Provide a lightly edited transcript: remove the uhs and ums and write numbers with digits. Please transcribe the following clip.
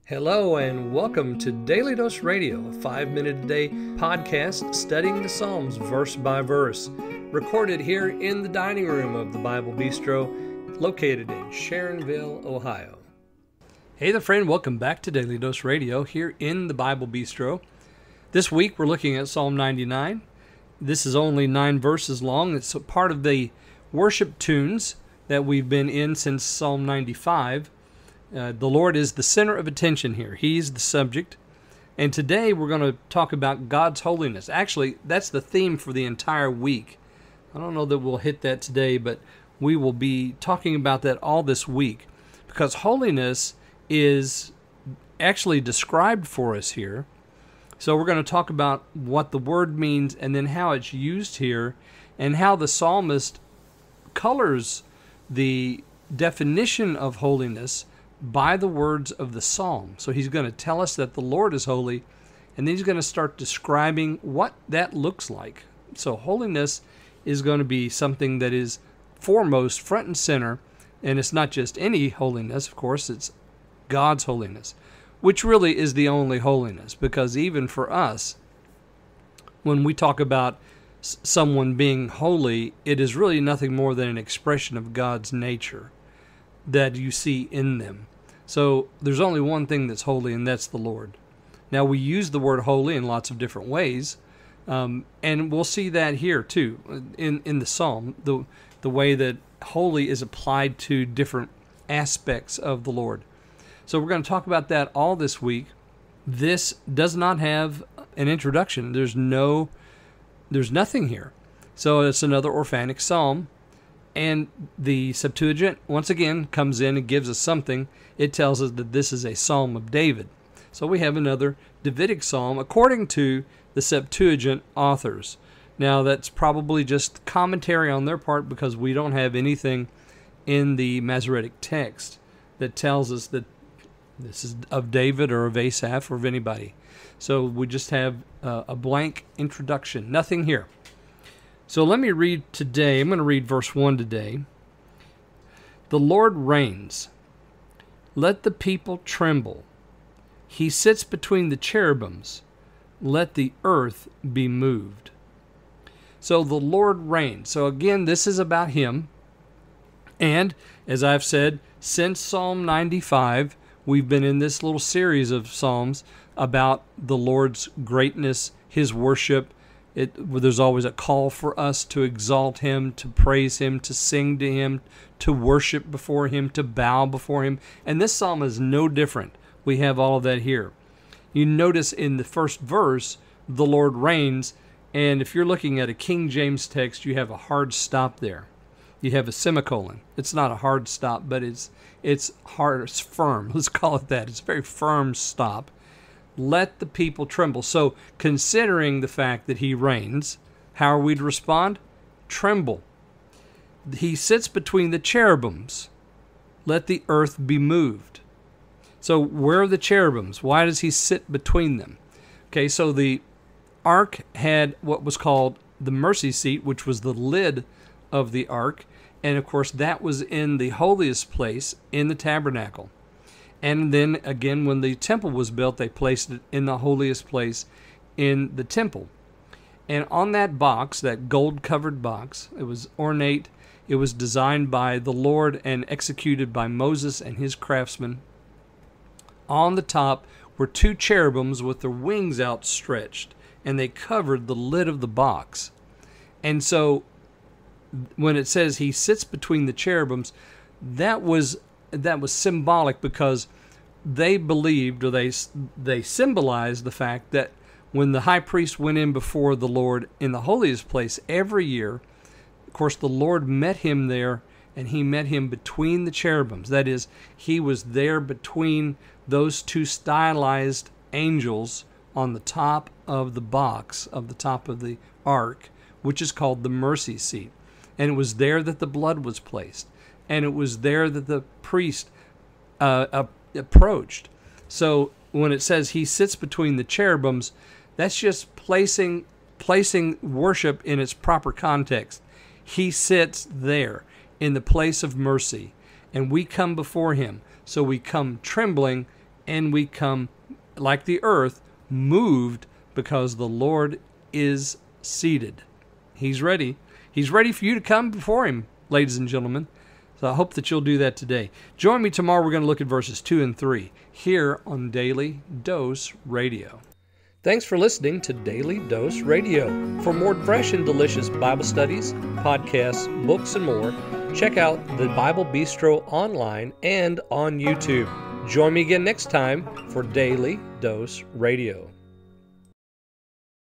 Hello and welcome to Daily Dose Radio, a 5-minute-a-day podcast studying the Psalms verse by verse, recorded here in the dining room of the Bible Bistro, located in Sharonville, Ohio. Hey there, friend. Welcome back to Daily Dose Radio here in the Bible Bistro. This week we're looking at Psalm 99. This is only 9 verses long. It's a part of the worship tunes that we've been in since Psalm 95. The Lord is the center of attention here. He's the subject. And today we're going to talk about God's holiness. Actually, that's the theme for the entire week. I don't know that we'll hit that today, but we will be talking about that all this week. Because holiness is actually described for us here. So we're going to talk about what the word means and then how it's used here and how the psalmist colors the definition of holiness by the words of the psalm. So he's going to tell us that the Lord is holy, and then he's going to start describing what that looks like. So holiness is going to be something that is foremost, front and center, and it's not just any holiness, of course, it's God's holiness, which really is the only holiness, because even for us, when we talk about someone being holy, it is really nothing more than an expression of God's nature that you see in them. So there's only one thing that's holy, and that's the Lord. Now, we use the word holy in lots of different ways, and we'll see that here too in the psalm, the way that holy is applied to different aspects of the Lord. So we're going to talk about that all this week. This does not have an introduction. There's nothing here. So it's another orphanic psalm. And the Septuagint, once again, comes in and gives us something. It tells us that this is a psalm of David. So we have another Davidic psalm according to the Septuagint authors. Now, that's probably just commentary on their part because we don't have anything in the Masoretic text that tells us that this is of David or of Asaph or of anybody. So we just have a blank introduction. Nothing here. So let me read today. I'm going to read verse 1 today. The Lord reigns. Let the people tremble. He sits between the cherubims. Let the earth be moved. So the Lord reigns. So again, this is about Him. And as I've said, since Psalm 95, we've been in this little series of psalms about the Lord's greatness, His worship. There's always a call for us to exalt Him, to praise Him, to sing to Him, to worship before Him, to bow before Him. And this psalm is no different. We have all of that here. You notice in the first verse, the Lord reigns, and if you're looking at a King James text, you have a hard stop there. You have a semicolon. It's not a hard stop, but it's hard, it's firm. Let's call it that. It's a very firm stop. Let the people tremble. So, considering the fact that He reigns, how are we to respond? Tremble. He sits between the cherubims. Let the earth be moved. So, where are the cherubims? Why does He sit between them? Okay, so the ark had what was called the mercy seat, which was the lid of the ark. And, of course, that was in the holiest place in the tabernacle. And then again, when the temple was built, they placed it in the holiest place in the temple. And on that box, that gold-covered box, it was ornate. It was designed by the Lord and executed by Moses and his craftsmen. On the top were 2 cherubims with their wings outstretched, and they covered the lid of the box. And so when it says He sits between the cherubims, that was symbolic because they believed, or they symbolized the fact that when the high priest went in before the Lord in the holiest place every year, of course the Lord met him there, and He met him between the cherubims. That is, He was there between those 2 stylized angels on the top of the box, of the top of the ark, which is called the mercy seat. And it was there that the blood was placed. And it was there that the priest approached. So when it says He sits between the cherubims, that's just placing worship in its proper context. He sits there in the place of mercy, and we come before Him. So we come trembling and we come, like the earth, moved because the Lord is seated. He's ready. He's ready for you to come before Him, ladies and gentlemen. So I hope that you'll do that today. Join me tomorrow. We're going to look at verses 2 and 3 here on Daily Dose Radio. Thanks for listening to Daily Dose Radio. For more fresh and delicious Bible studies, podcasts, books, and more, check out the Bible Bistro online and on YouTube. Join me again next time for Daily Dose Radio.